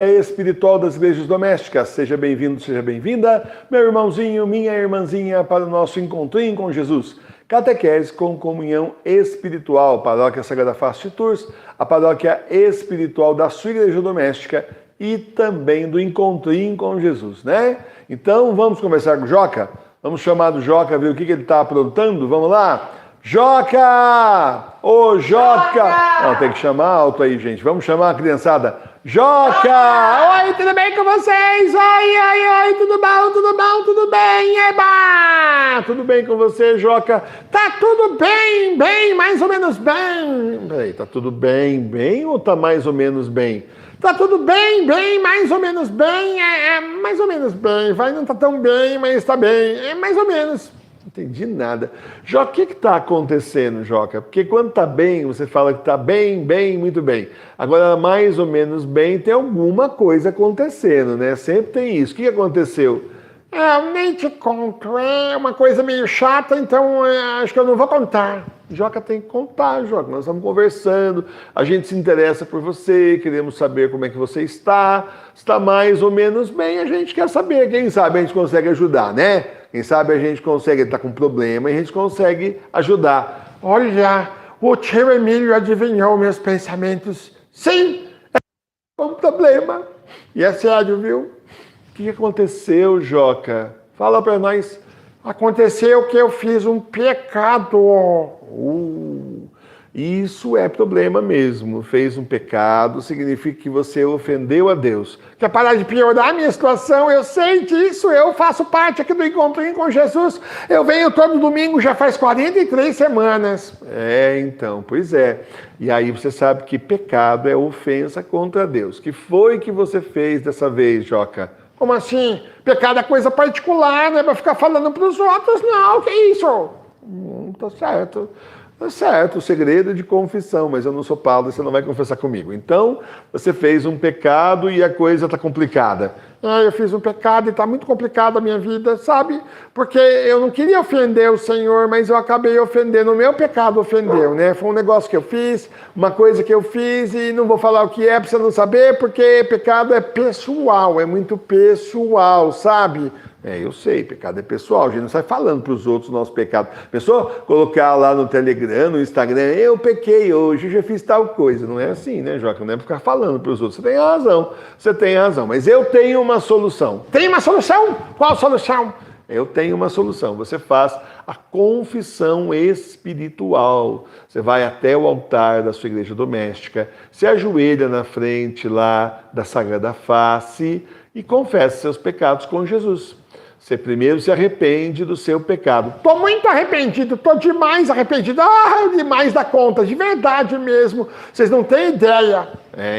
Espiritual das igrejas domésticas, seja bem-vindo, seja bem-vinda, meu irmãozinho, minha irmãzinha, para o nosso encontrinho com Jesus. Catequese com comunhão espiritual, Paróquia Sagrada Face de Tours, a paróquia espiritual da sua igreja doméstica e também do encontrinho com Jesus, né? Então vamos conversar com o Joca? Vamos chamar do Joca, ver o que ele está aprontando? Vamos lá? Joca! Ô Joca! Não, tem que chamar alto aí, gente. Vamos chamar a criançada. Joca! Oi, tudo bem com vocês? Oi, tudo bom, tudo bem? Eba! Tudo bem com você, Joca? Tá tudo bem, mais ou menos bem. Peraí, tá tudo bem ou tá mais ou menos bem? Tá tudo bem, mais ou menos bem, mais ou menos bem. Vai, não tá tão bem, mas tá bem, é mais ou menos. Não entendi nada. Joca, o que está acontecendo, Joca? Porque quando está bem, você fala que está bem, muito bem. Agora, mais ou menos bem, tem alguma coisa acontecendo, né? Sempre tem isso. O que aconteceu? Eu nem te conto. É uma coisa meio chata, então acho que eu não vou contar. Joca tem que contar, Joca. Nós estamos conversando, a gente se interessa por você, queremos saber como é que você está. Está mais ou menos bem, a gente quer saber. Quem sabe a gente consegue ajudar, né? Quem sabe a gente consegue, ele está com problema e a gente consegue ajudar. Olha, o tio Emílio adivinhou meus pensamentos. Sim, é um problema. E é sério, viu? O que aconteceu, Joca? Fala para nós. Aconteceu que eu fiz um pecado. Isso é problema mesmo. Fez um pecado, significa que você ofendeu a Deus. Quer parar de piorar a minha situação? Eu sei disso, eu faço parte aqui do Encontrinho com Jesus. Eu venho todo domingo, já faz 43 semanas. Então, pois é. E aí você sabe que pecado é ofensa contra Deus. Que foi que você fez dessa vez, Joca? Como assim? Pecado é coisa particular, não é pra ficar falando pros outros, não. Que isso? Tá certo. Tá certo, o segredo é de confissão, mas eu não sou padre, você não vai confessar comigo. Então, você fez um pecado e a coisa está complicada. Eu fiz um pecado e está muito complicada a minha vida, sabe? Porque eu não queria ofender o Senhor, mas eu acabei ofendendo. O meu pecado ofendeu, né? Foi um negócio que eu fiz, uma coisa que eu fiz e não vou falar o que é para você não saber, porque pecado é pessoal, é muito pessoal, sabe? Eu sei, pecado é pessoal, a gente não sai falando para os outros o nosso pecado. Pensou colocar lá no Telegram, no Instagram, eu pequei hoje, eu já fiz tal coisa. Não é assim, né, Joca? Não é para ficar falando para os outros. Você tem razão, mas eu tenho uma solução. Tem uma solução? Qual solução? Eu tenho uma solução. Você faz a confissão espiritual. Você vai até o altar da sua igreja doméstica, se ajoelha na frente lá da Sagrada Face e confessa seus pecados com Jesus. Você primeiro se arrepende do seu pecado. Estou muito arrependido, estou demais arrependido. Demais da conta, de verdade mesmo. Vocês não têm ideia.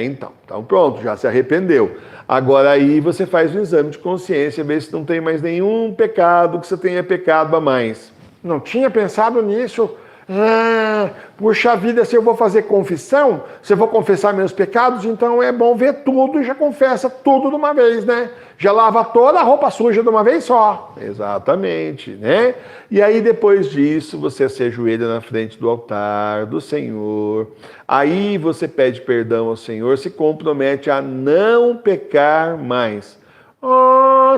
Então pronto, já se arrependeu. Agora aí você faz um exame de consciência, vê se não tem mais nenhum pecado que você tenha pecado a mais. Não tinha pensado nisso. Puxa vida, se eu vou fazer confissão, se eu vou confessar meus pecados, então é bom ver tudo e já confessa tudo de uma vez, né? Já lava toda a roupa suja de uma vez só. Exatamente, né? E aí depois disso, você se ajoelha na frente do altar do Senhor. Aí você pede perdão ao Senhor, se compromete a não pecar mais.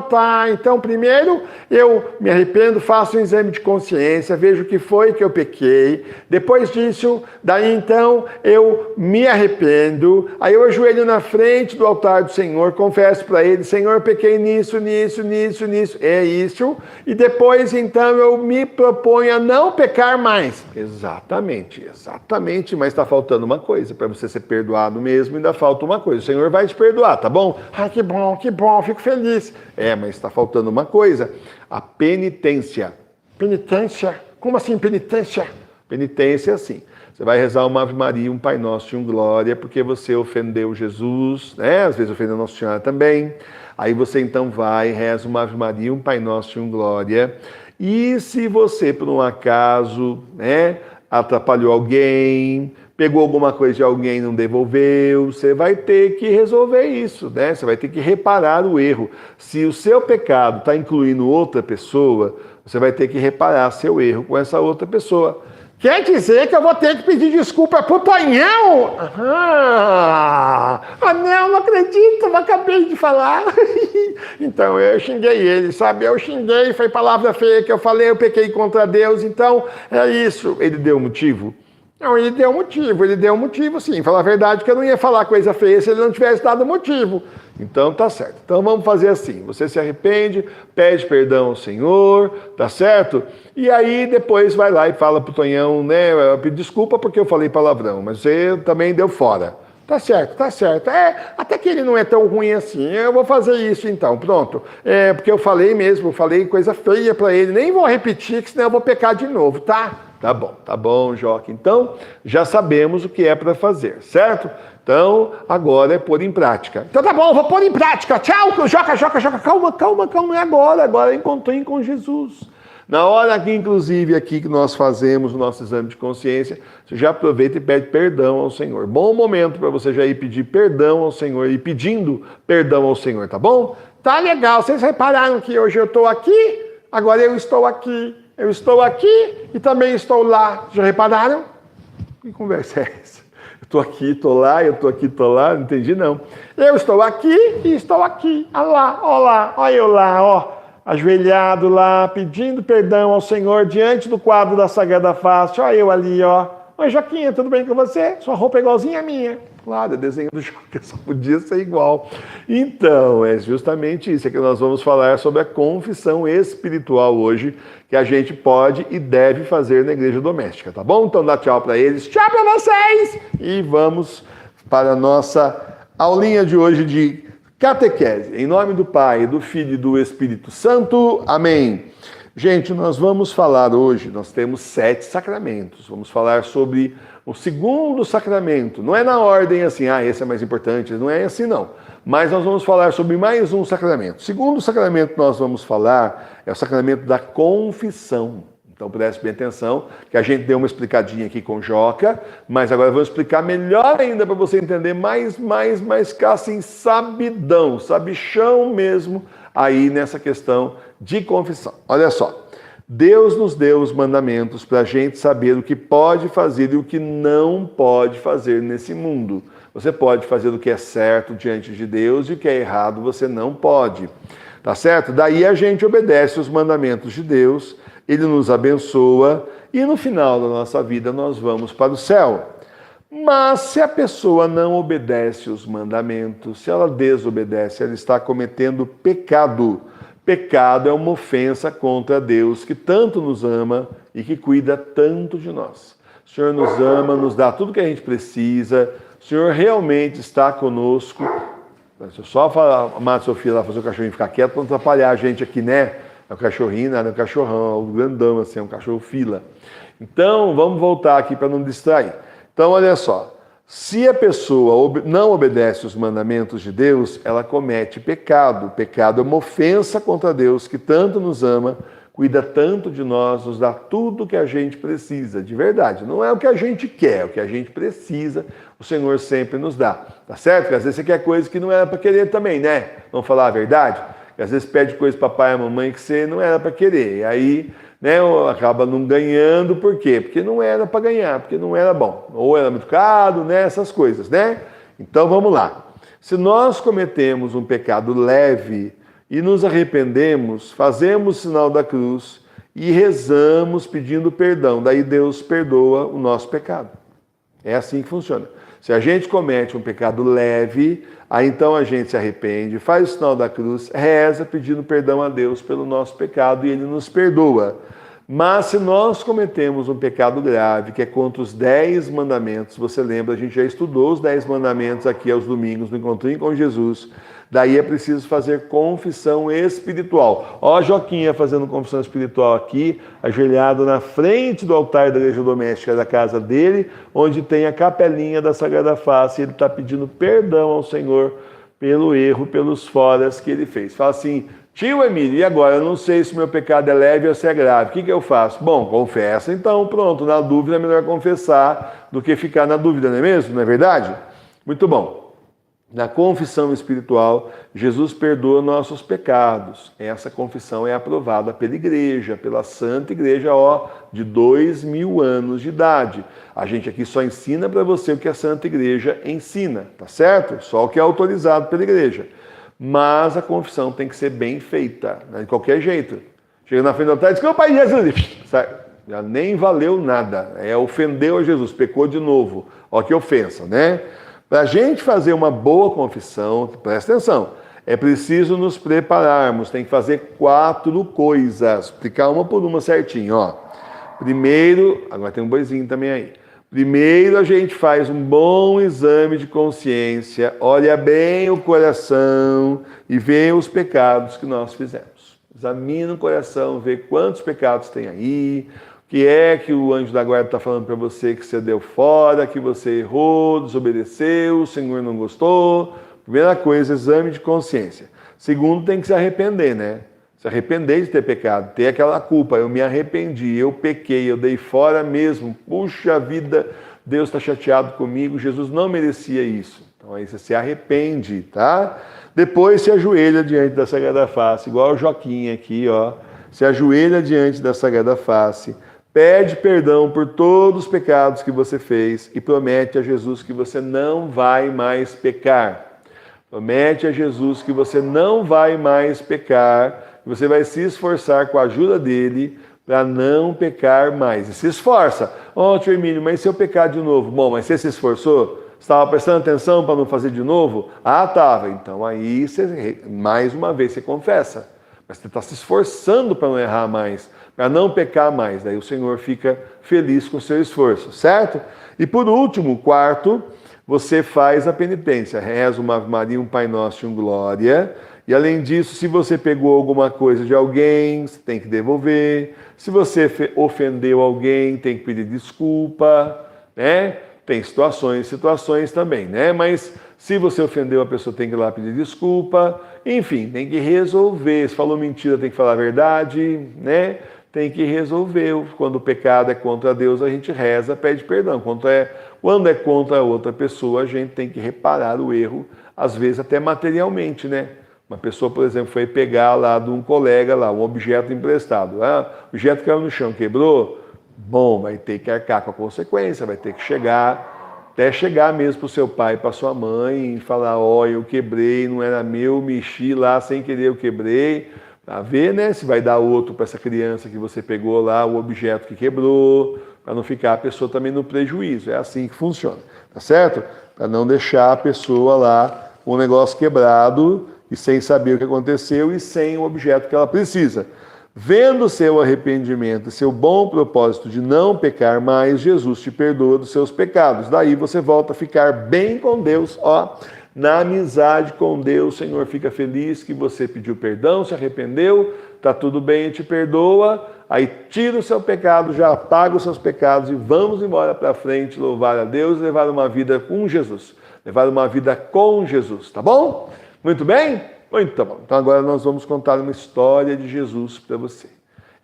Tá. Então, primeiro eu me arrependo, faço um exame de consciência, vejo o que foi que eu pequei. Depois disso, daí então eu me arrependo. Aí eu ajoelho na frente do altar do Senhor, confesso para Ele, Senhor, eu pequei nisso. É isso. E depois então eu me proponho a não pecar mais. Exatamente. Mas está faltando uma coisa. Para você ser perdoado mesmo, ainda falta uma coisa. O Senhor vai te perdoar, tá bom? Que bom, fico feliz. Mas está faltando uma coisa, a penitência. Penitência? Como assim penitência? Penitência é assim, você vai rezar uma Ave Maria, um Pai Nosso e um Glória, porque você ofendeu Jesus, né? Às vezes ofendeu Nossa Senhora também. Aí você então vai, reza uma Ave Maria, um Pai Nosso e um Glória. E se você, por um acaso, né, atrapalhou alguém, pegou alguma coisa de alguém e não devolveu, você vai ter que resolver isso, né? Você vai ter que reparar o erro. Se o seu pecado está incluindo outra pessoa, você vai ter que reparar seu erro com essa outra pessoa. Quer dizer que eu vou ter que pedir desculpa pro Tonhão? Não acredito, eu acabei de falar. Então eu xinguei ele, sabe? Eu xinguei, foi palavra feia que eu falei, eu pequei contra Deus, então é isso. Ele deu motivo? Não, ele deu motivo sim. Falar a verdade que eu não ia falar coisa feia se ele não tivesse dado motivo. Então tá certo. Então vamos fazer assim, você se arrepende, pede perdão ao Senhor, tá certo? E aí depois vai lá e fala pro Tonhão, né, eu pedi desculpa porque eu falei palavrão, mas você também deu fora. Tá certo, tá certo. Até que ele não é tão ruim assim, eu vou fazer isso então, pronto. Porque eu falei mesmo, eu falei coisa feia pra ele, nem vou repetir, que senão eu vou pecar de novo, tá? Tá bom, Joca. Então, já sabemos o que é para fazer, certo? Então, agora é pôr em prática. Então tá bom, eu vou pôr em prática. Tchau, Joca. Calma, não é agora. Agora encontrei com Jesus. Na hora que, inclusive, aqui que nós fazemos o nosso exame de consciência, você já aproveita e pede perdão ao Senhor. Bom momento para você já ir pedir perdão ao Senhor e pedindo perdão ao Senhor, tá bom? Tá legal. Vocês repararam que hoje eu estou aqui, agora eu estou aqui. Eu estou aqui e também estou lá. Já repararam? Que conversa é essa? Eu estou aqui, estou lá, eu estou aqui, estou lá. Não entendi, não. Eu estou aqui e estou aqui. Olha eu lá, ó. Ajoelhado lá, pedindo perdão ao Senhor diante do quadro da Sagrada Face. Olha eu ali, ó. Oi, Joquinha, tudo bem com você? Sua roupa é igualzinha à minha. Claro, é desenho do Joca, só podia ser igual. Então, é justamente isso, é que nós vamos falar sobre a confissão espiritual hoje, que a gente pode e deve fazer na igreja doméstica, tá bom? Então dá tchau para eles, tchau para vocês! E vamos para a nossa aulinha de hoje de catequese. Em nome do Pai, do Filho e do Espírito Santo. Amém. Gente, nós vamos falar hoje, nós temos 7 sacramentos. Vamos falar sobre o segundo sacramento. Não é na ordem assim, esse é mais importante, não é assim não. Mas nós vamos falar sobre mais um sacramento. O segundo sacramento que nós vamos falar é o sacramento da confissão. Então preste bem atenção, que a gente deu uma explicadinha aqui com Joca, mas agora eu vou explicar melhor ainda para você entender mais assim, sabichão mesmo, aí nessa questão de confissão. Olha só, Deus nos deu os mandamentos para a gente saber o que pode fazer e o que não pode fazer nesse mundo. Você pode fazer o que é certo diante de Deus e o que é errado você não pode. Tá certo? Daí a gente obedece os mandamentos de Deus, Ele nos abençoa e no final da nossa vida nós vamos para o céu. Mas se a pessoa não obedece os mandamentos, se ela desobedece, ela está cometendo pecado. Pecado é uma ofensa contra Deus, que tanto nos ama e que cuida tanto de nós. O Senhor nos ama, nos dá tudo que a gente precisa. O Senhor realmente está conosco. Deixa eu só falar, a Márcia Sofia lá fazer o cachorrinho ficar quieto para não atrapalhar a gente aqui, né? É o cachorrinho, não é o cachorrão, é o grandão, assim, é um cachorro fila. Então, vamos voltar aqui para não distrair. Então, olha só. Se a pessoa não obedece os mandamentos de Deus, ela comete pecado. Pecado é uma ofensa contra Deus, que tanto nos ama, cuida tanto de nós, nos dá tudo o que a gente precisa, de verdade. Não é o que a gente quer, é o que a gente precisa, o Senhor sempre nos dá. Tá certo? Porque às vezes você quer coisa que não era para querer também, né? Vamos falar a verdade? Porque às vezes pede coisa para pai e mamãe que você não era para querer. E aí, né, acaba não ganhando, por quê? Porque não era para ganhar, porque não era bom. Ou era muito caro, né, essas coisas, né? Então vamos lá. Se nós cometemos um pecado leve e nos arrependemos, fazemos o sinal da cruz e rezamos pedindo perdão, daí Deus perdoa o nosso pecado. É assim que funciona. Se a gente comete um pecado leve, aí então a gente se arrepende, faz o sinal da cruz, reza pedindo perdão a Deus pelo nosso pecado e Ele nos perdoa. Mas se nós cometemos um pecado grave, que é contra os 10 mandamentos, você lembra, a gente já estudou os 10 mandamentos aqui aos domingos no Encontrinho com Jesus, daí é preciso fazer confissão espiritual. Ó a Joquinha fazendo confissão espiritual aqui, ajoelhado na frente do altar da igreja doméstica da casa dele, onde tem a capelinha da Sagrada Face, ele está pedindo perdão ao Senhor pelo erro, pelos foras que ele fez. Fala assim, tio Emílio, e agora? Eu não sei se o meu pecado é leve ou se é grave. O que eu faço? Bom, confessa então, pronto. Na dúvida é melhor confessar do que ficar na dúvida, não é mesmo? Não é verdade? Muito bom. Na confissão espiritual, Jesus perdoa nossos pecados. Essa confissão é aprovada pela igreja, pela Santa Igreja, de 2000 anos de idade. A gente aqui só ensina para você o que a Santa Igreja ensina, tá certo? Só o que é autorizado pela igreja. Mas a confissão tem que ser bem feita, né? De qualquer jeito. Chega na frente do altar e diz, desculpa aí, Jesus, já nem valeu nada. Ofendeu a Jesus, pecou de novo. Ó que ofensa, né? Para a gente fazer uma boa confissão, presta atenção, é preciso nos prepararmos, tem que fazer 4 coisas, explicar uma por uma certinho, Primeiro, agora tem um boizinho também aí. Primeiro a gente faz um bom exame de consciência, olha bem o coração e vê os pecados que nós fizemos. Examina o coração, vê quantos pecados tem aí, que é que o anjo da guarda está falando para você que você deu fora, que você errou, desobedeceu, o Senhor não gostou. Primeira coisa, exame de consciência. Segundo, tem que se arrepender, né? Se arrepender de ter pecado, ter aquela culpa, eu me arrependi, eu pequei, eu dei fora mesmo, puxa vida, Deus está chateado comigo, Jesus não merecia isso. Então aí você se arrepende, tá? Depois se ajoelha diante da Sagrada Face, igual o Joquinha aqui, se ajoelha diante da Sagrada Face, pede perdão por todos os pecados que você fez e promete a Jesus que você não vai mais pecar. Promete a Jesus que você não vai mais pecar, que você vai se esforçar com a ajuda dele para não pecar mais. E se esforça. Tio Emílio, mas se eu pecar de novo? Bom, mas você se esforçou? Você estava prestando atenção para não fazer de novo? Estava. Então aí, mais uma vez, você confessa. Mas você está se esforçando para não errar mais, para não pecar mais. Daí o Senhor fica feliz com o seu esforço, certo? E por último, 4, você faz a penitência. Reza uma Ave Maria, um Pai Nosso e um Glória. E além disso, se você pegou alguma coisa de alguém, você tem que devolver. Se você ofendeu alguém, tem que pedir desculpa, né? Tem situações também, né? Mas se você ofendeu a pessoa, tem que ir lá pedir desculpa. Enfim, tem que resolver. Se falou mentira, tem que falar a verdade, né? Tem que resolver. Quando o pecado é contra Deus, a gente reza, pede perdão. Quando é contra outra pessoa, a gente tem que reparar o erro, às vezes até materialmente, né? Uma pessoa, por exemplo, foi pegar lá de um colega lá, um objeto emprestado. O objeto caiu no chão, quebrou. Bom, vai ter que arcar com a consequência, vai ter que até chegar mesmo para o seu pai, para sua mãe, e falar, eu quebrei, não era meu, mexi lá sem querer, eu quebrei. Para ver, né, se vai dar outro para essa criança que você pegou lá, o objeto que quebrou, para não ficar a pessoa também no prejuízo. É assim que funciona, tá certo? Para não deixar a pessoa lá com o negócio quebrado e sem saber o que aconteceu e sem o objeto que ela precisa. Vendo seu arrependimento e seu bom propósito de não pecar mais, Jesus te perdoa dos seus pecados. Daí você volta a ficar bem com Deus, na amizade com Deus. O Senhor fica feliz que você pediu perdão, se arrependeu, tá tudo bem, te perdoa, aí tira o seu pecado, já apaga os seus pecados e vamos embora para frente, louvar a Deus e levar uma vida com Jesus. Levar uma vida com Jesus, tá bom? Muito bem? Muito bom. Então agora nós vamos contar uma história de Jesus para você.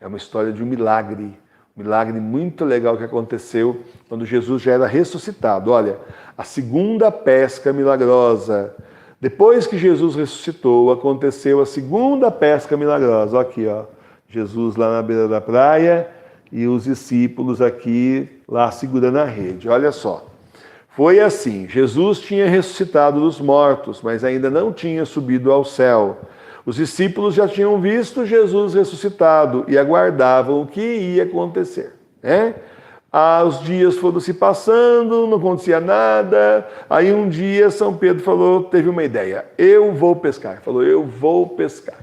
É uma história de um milagre muito legal que aconteceu quando Jesus já era ressuscitado. Olha, a segunda pesca milagrosa. Depois que Jesus ressuscitou, aconteceu a segunda pesca milagrosa. Olha aqui, Jesus lá na beira da praia e os discípulos aqui lá segurando a rede. Olha só. Foi assim, Jesus tinha ressuscitado dos mortos, mas ainda não tinha subido ao céu. Os discípulos já tinham visto Jesus ressuscitado e aguardavam o que ia acontecer, né? Os dias foram se passando, não acontecia nada. Aí um dia São Pedro teve uma ideia, eu vou pescar. Falou, eu vou pescar.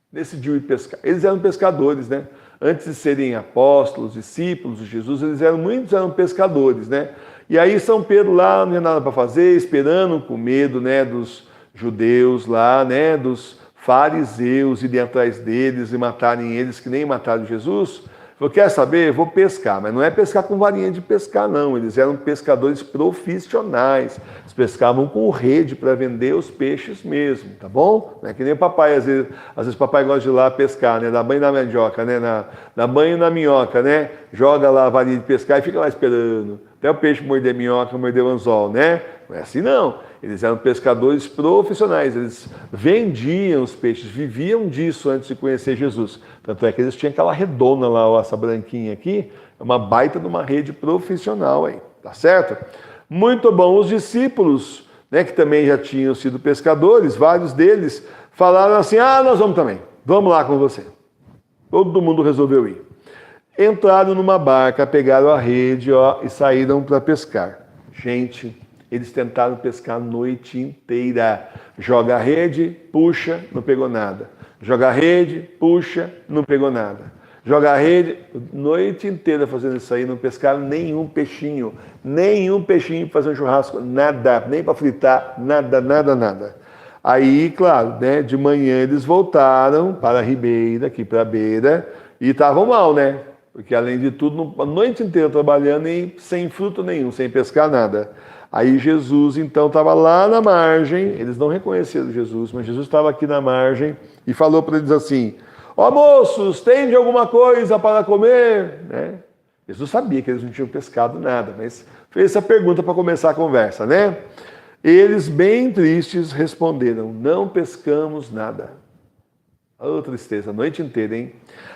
Decidiu ir pescar. Eles eram pescadores, né? Antes de serem apóstolos, discípulos de Jesus, muitos eram pescadores, né? E aí São Pedro lá, não tinha nada para fazer, esperando, com medo, né, dos judeus lá, né, dos fariseus irem atrás deles e matarem eles, que nem mataram Jesus. Falou, quer saber? Vou pescar. Mas não é pescar com varinha de pescar, não. Eles eram pescadores profissionais. Eles pescavam com rede para vender os peixes mesmo, tá bom? Não é que nem o papai, às vezes o papai gosta de ir lá pescar, né? Dá banho na mandioca, né? Dá banho na minhoca, né? Joga lá a varinha de pescar e fica lá esperando. Até o peixe morder minhoca, morder o anzol, né? Não é assim, não. eles eram pescadores profissionais, eles vendiam os peixes, viviam disso antes de conhecer Jesus. Tanto é que eles tinham aquela redonda lá, ó, essa branquinha aqui, é uma baita de uma rede profissional aí, tá certo? Muito bom, os discípulos, né, que também já tinham sido pescadores, vários deles falaram assim, nós vamos também, vamos lá com você. Todo mundo resolveu ir. Entraram numa barca, pegaram a rede, ó, e saíram para pescar. Gente, eles tentaram pescar a noite inteira. Joga a rede, puxa, não pegou nada. Joga a rede, puxa, não pegou nada. Joga a rede, noite inteira fazendo isso aí, não pescaram nenhum peixinho para fazer um churrasco, nada, nem para fritar, nada. Aí, claro, né, de manhã eles voltaram para a ribeira, aqui para a beira, e estavam mal, né? Porque além de tudo, a noite inteira trabalhando e sem fruto nenhum, sem pescar nada. Aí Jesus então estava lá na margem, eles não reconheceram Jesus, mas Jesus estava aqui na margem e falou para eles assim, ó moços, tem de alguma coisa para comer? Né? Jesus sabia que eles não tinham pescado nada, mas fez essa pergunta para começar a conversa, né? Eles, bem tristes, responderam, não pescamos nada. Oh, tristeza, a noite inteira, hein?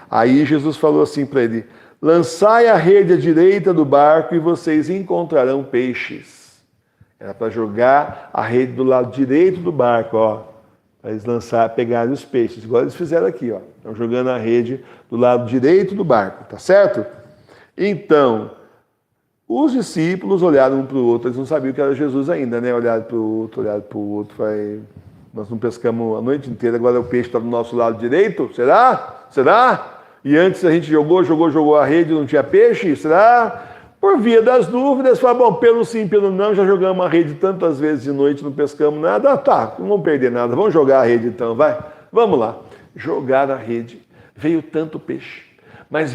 Aí Jesus falou assim para ele, lançai a rede à direita do barco e vocês encontrarão peixes. Era para jogar a rede do lado direito do barco, ó. Para eles pegarem os peixes, igual eles fizeram aqui, ó. Estão jogando a rede do lado direito do barco, tá certo? Então, os discípulos olharam um para o outro, eles não sabiam que era Jesus ainda, né? Olharam para o outro, nós não pescamos a noite inteira, agora o peixe está do nosso lado direito? Será? E antes a gente jogou a rede e não tinha peixe? Será? Por via das dúvidas, falaram, bom, pelo sim, pelo não, já jogamos a rede tantas vezes de noite, não pescamos nada, tá, não vamos perder nada, vamos jogar a rede então, vai, vamos lá. Jogaram a rede, veio tanto peixe, mas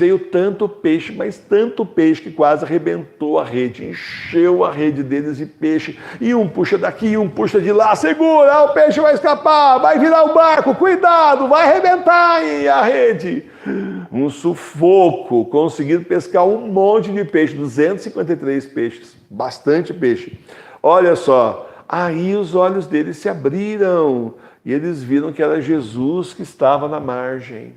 tanto peixe que quase arrebentou a rede, encheu a rede deles de peixe, e um puxa daqui, um puxa de lá, segura, o peixe vai escapar, vai virar o barco, cuidado, vai arrebentar aí a rede. Um sufoco, conseguiram pescar um monte de peixe, 253 peixes, bastante peixe. Olha só, aí os olhos deles se abriram e eles viram que era Jesus que estava na margem.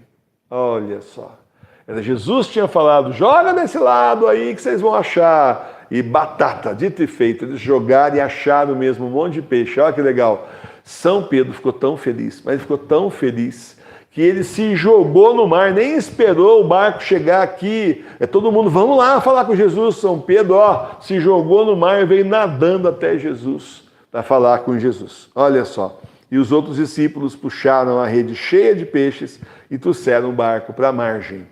Olha só, era Jesus que tinha falado, joga desse lado aí que vocês vão achar. E batata, dito e feito, eles jogaram e acharam mesmo um monte de peixe, olha que legal. São Pedro ficou tão feliz, mas ele ficou tão feliz, que ele se jogou no mar, nem esperou o barco chegar aqui. Todo mundo, vamos lá falar com Jesus. São Pedro, se jogou no mar e veio nadando até Jesus para falar com Jesus. Olha só. E os outros discípulos puxaram a rede cheia de peixes e trouxeram o barco para a margem.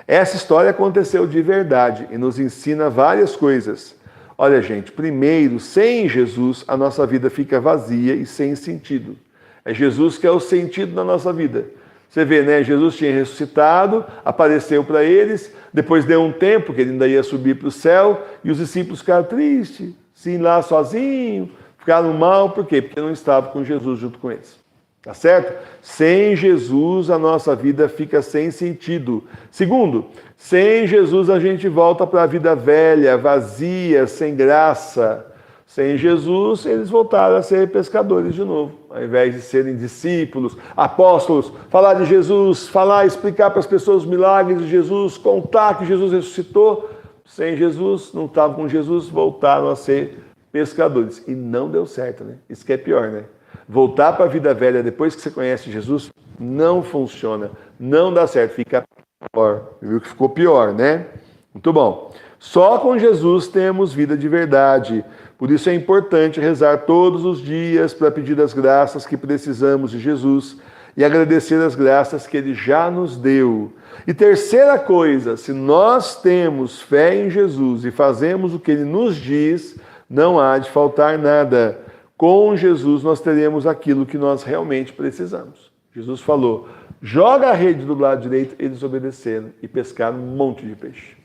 Essa história aconteceu de verdade e nos ensina várias coisas. Olha, gente, primeiro, sem Jesus, a nossa vida fica vazia e sem sentido. É Jesus que é o sentido da nossa vida. Você vê, né? Jesus tinha ressuscitado, apareceu para eles, depois deu um tempo que ele ainda ia subir para o céu, e os discípulos ficaram tristes, sim, lá sozinhos, ficaram mal, por quê? Porque não estavam com Jesus junto com eles. Tá certo? Sem Jesus, a nossa vida fica sem sentido. Segundo, sem Jesus a gente volta para a vida velha, vazia, sem graça. Sem Jesus, eles voltaram a ser pescadores de novo, ao invés de serem discípulos, apóstolos, falar de Jesus, explicar para as pessoas os milagres de Jesus, contar que Jesus ressuscitou. Sem Jesus, não estavam com Jesus, voltaram a ser pescadores. E não deu certo, né? Isso que é pior, né? Voltar para a vida velha depois que você conhece Jesus, não funciona, não dá certo, fica pior. Viu que ficou pior, né? Muito bom. Só com Jesus temos vida de verdade. Por isso é importante rezar todos os dias para pedir as graças que precisamos de Jesus e agradecer as graças que Ele já nos deu. E terceira coisa, se nós temos fé em Jesus e fazemos o que Ele nos diz, não há de faltar nada. Com Jesus nós teremos aquilo que nós realmente precisamos. Jesus falou, joga a rede do lado direito, eles obedeceram e pescaram um monte de peixe.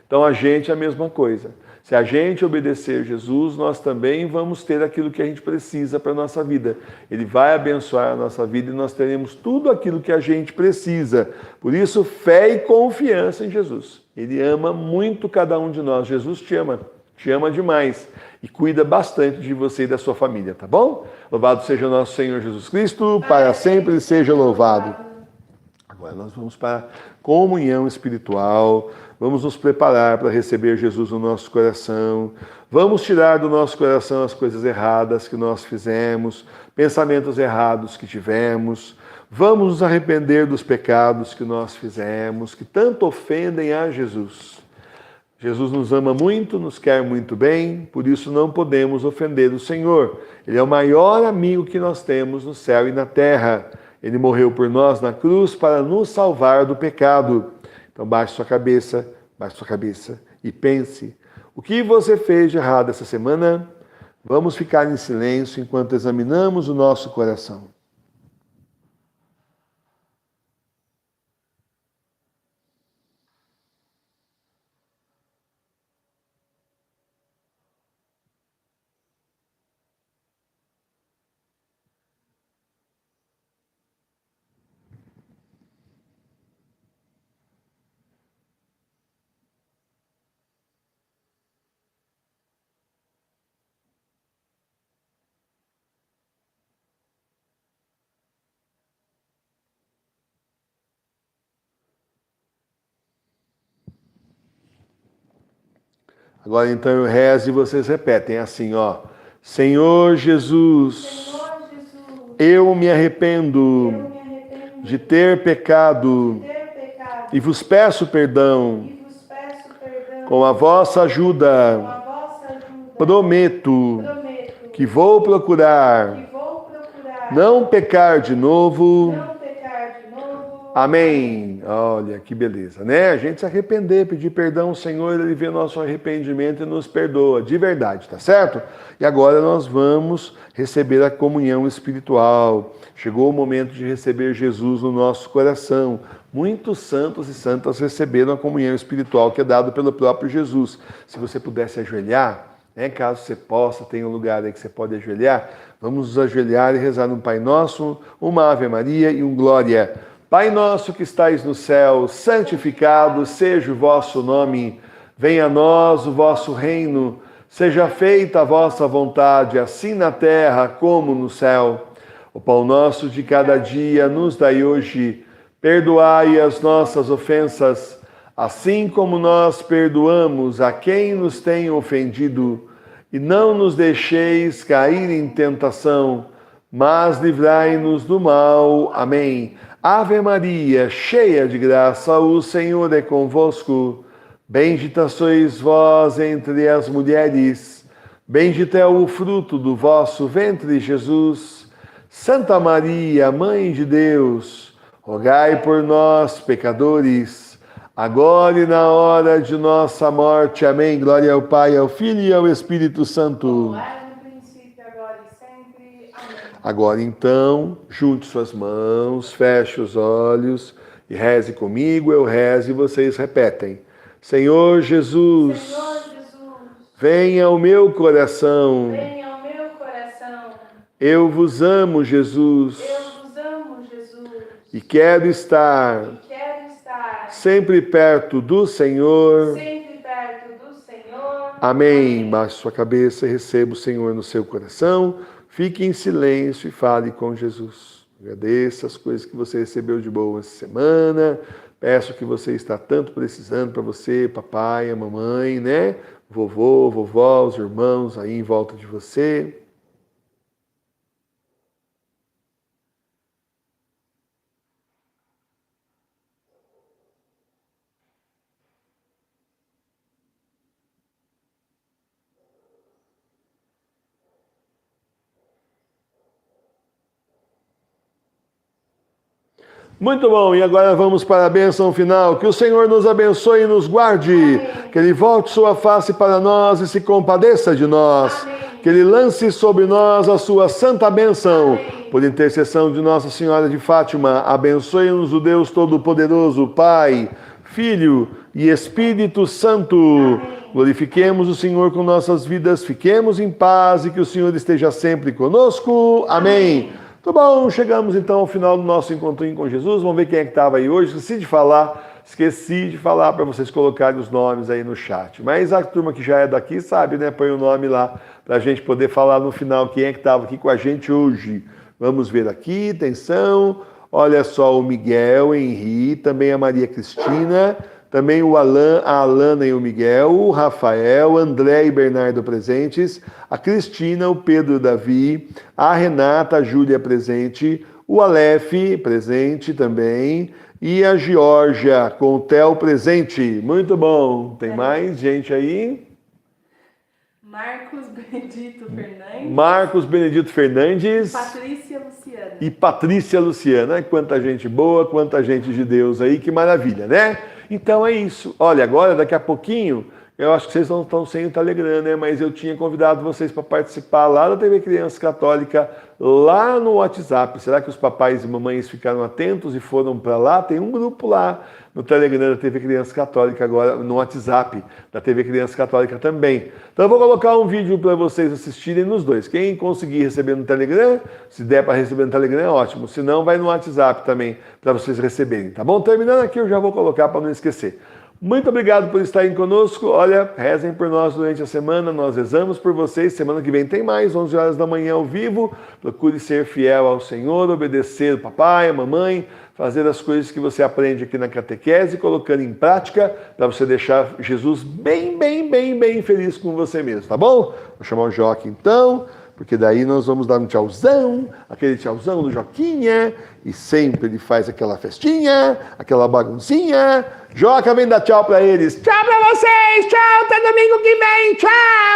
Então a gente é a mesma coisa. Se a gente obedecer Jesus, nós também vamos ter aquilo que a gente precisa para a nossa vida. Ele vai abençoar a nossa vida e nós teremos tudo aquilo que a gente precisa. Por isso, fé e confiança em Jesus. Ele ama muito cada um de nós. Jesus te ama. te ama demais e cuida bastante de você e da sua família, tá bom? Louvado seja o nosso Senhor Jesus Cristo, para sempre seja louvado. Agora nós vamos para a comunhão espiritual, vamos nos preparar para receber Jesus no nosso coração, vamos tirar do nosso coração as coisas erradas que nós fizemos, pensamentos errados que tivemos, vamos nos arrepender dos pecados que nós fizemos, que tanto ofendem a Jesus. Jesus nos ama muito, nos quer muito bem, por isso não podemos ofender o Senhor. Ele é o maior amigo que nós temos no céu e na terra. Ele morreu por nós na cruz para nos salvar do pecado. Então baixe sua cabeça e pense. O que você fez de errado essa semana? Vamos ficar em silêncio enquanto examinamos o nosso coração. Agora então eu rezo e vocês repetem assim, ó. Senhor Jesus, eu me arrependo de ter pecado e vos peço perdão. Com a vossa ajuda, prometo que vou procurar não pecar de novo. Amém. Olha, que beleza, né? A gente se arrepender, pedir perdão ao Senhor, Ele vê nosso arrependimento e nos perdoa, de verdade, tá certo? E agora nós vamos receber a comunhão espiritual. Chegou o momento de receber Jesus no nosso coração. Muitos santos e santas receberam a comunhão espiritual que é dado pelo próprio Jesus. Se você pudesse ajoelhar, né, caso você possa, tem um lugar aí que você pode ajoelhar, vamos nos ajoelhar e rezar um Pai Nosso, uma Ave Maria e um Glória. Pai nosso que estais no céu, santificado seja o vosso nome. Venha a nós o vosso reino. Seja feita a vossa vontade, assim na terra como no céu. O pão nosso de cada dia nos dai hoje. Perdoai as nossas ofensas, assim como nós perdoamos a quem nos tem ofendido. E não nos deixeis cair em tentação, mas livrai-nos do mal. Amém. Ave Maria, cheia de graça, o Senhor é convosco. Bendita sois vós entre as mulheres. Bendito é o fruto do vosso ventre, Jesus. Santa Maria, Mãe de Deus, rogai por nós, pecadores, agora e na hora de nossa morte. Amém. Glória ao Pai, ao Filho e ao Espírito Santo. Agora então, junte suas mãos, feche os olhos e reze comigo, eu rezo e vocês repetem. Senhor Jesus, venha ao meu coração. Eu vos amo, Jesus. E quero estar sempre perto do Senhor. Amém. Baixe sua cabeça e receba o Senhor no seu coração. Fique em silêncio e fale com Jesus. Agradeça as coisas que você recebeu de boa essa semana. Peço que você está tanto precisando para você, papai, a mamãe, né? Vovô, vovó, os irmãos aí em volta de você. Muito bom, e agora vamos para a bênção final. Que o Senhor nos abençoe e nos guarde. Amém. Que Ele volte sua face para nós e se compadeça de nós. Amém. Que Ele lance sobre nós a sua santa bênção. Amém. Por intercessão de Nossa Senhora de Fátima, abençoe-nos o Deus Todo-Poderoso, Pai, Filho e Espírito Santo. Amém. Glorifiquemos o Senhor com nossas vidas, fiquemos em paz e que o Senhor esteja sempre conosco. Amém. Amém. Muito bom, chegamos então ao final do nosso encontrinho com Jesus. Vamos ver quem é que estava aí hoje. Esqueci de falar, Esqueci de falar para vocês colocarem os nomes aí no chat. Mas a turma que já é daqui sabe, né? Põe o nome lá para a gente poder falar no final quem é que estava aqui com a gente hoje. Vamos ver aqui, atenção. Olha só o Miguel, Henri, também a Maria Cristina, também o Alan, a Alana e o Miguel, o Rafael, André e Bernardo presentes, a Cristina, o Pedro e o Davi, a Renata, a Júlia presente, o Aleph presente também, e a Geórgia com o Theo presente. Muito bom. Tem mais gente aí? Marcos Benedito Fernandes. Marcos Benedito Fernandes. Patrícia Luciana. E Patrícia Luciana. Quanta gente boa, quanta gente de Deus aí, que maravilha, né? Então é isso. Olha, agora daqui a pouquinho, eu acho que vocês não estão sem o Telegram, né? Mas eu tinha convidado vocês para participar lá da TV Criança Católica, lá no WhatsApp. Será que os papais e mamães ficaram atentos e foram para lá? Tem um grupo lá no Telegram da TV Criança Católica agora, no WhatsApp da TV Criança Católica também. Então eu vou colocar um vídeo para vocês assistirem nos dois. Quem conseguir receber no Telegram, se der para receber no Telegram é ótimo. Se não, vai no WhatsApp também para vocês receberem, tá bom? Terminando aqui, eu já vou colocar para não esquecer. Muito obrigado por estarem conosco. Olha, rezem por nós durante a semana, nós rezamos por vocês. Semana que vem tem mais, 11 horas da manhã ao vivo. Procure ser fiel ao Senhor, obedecer o papai, a mamãe, fazer as coisas que você aprende aqui na catequese, colocando em prática para você deixar Jesus bem feliz com você mesmo, tá bom? Vou chamar o Joque então, porque daí nós vamos dar um tchauzão, aquele tchauzão do Joquinha, e sempre ele faz aquela festinha, aquela baguncinha. Joca, vem dar tchau pra eles. Tchau pra vocês, tchau, até domingo que vem, tchau!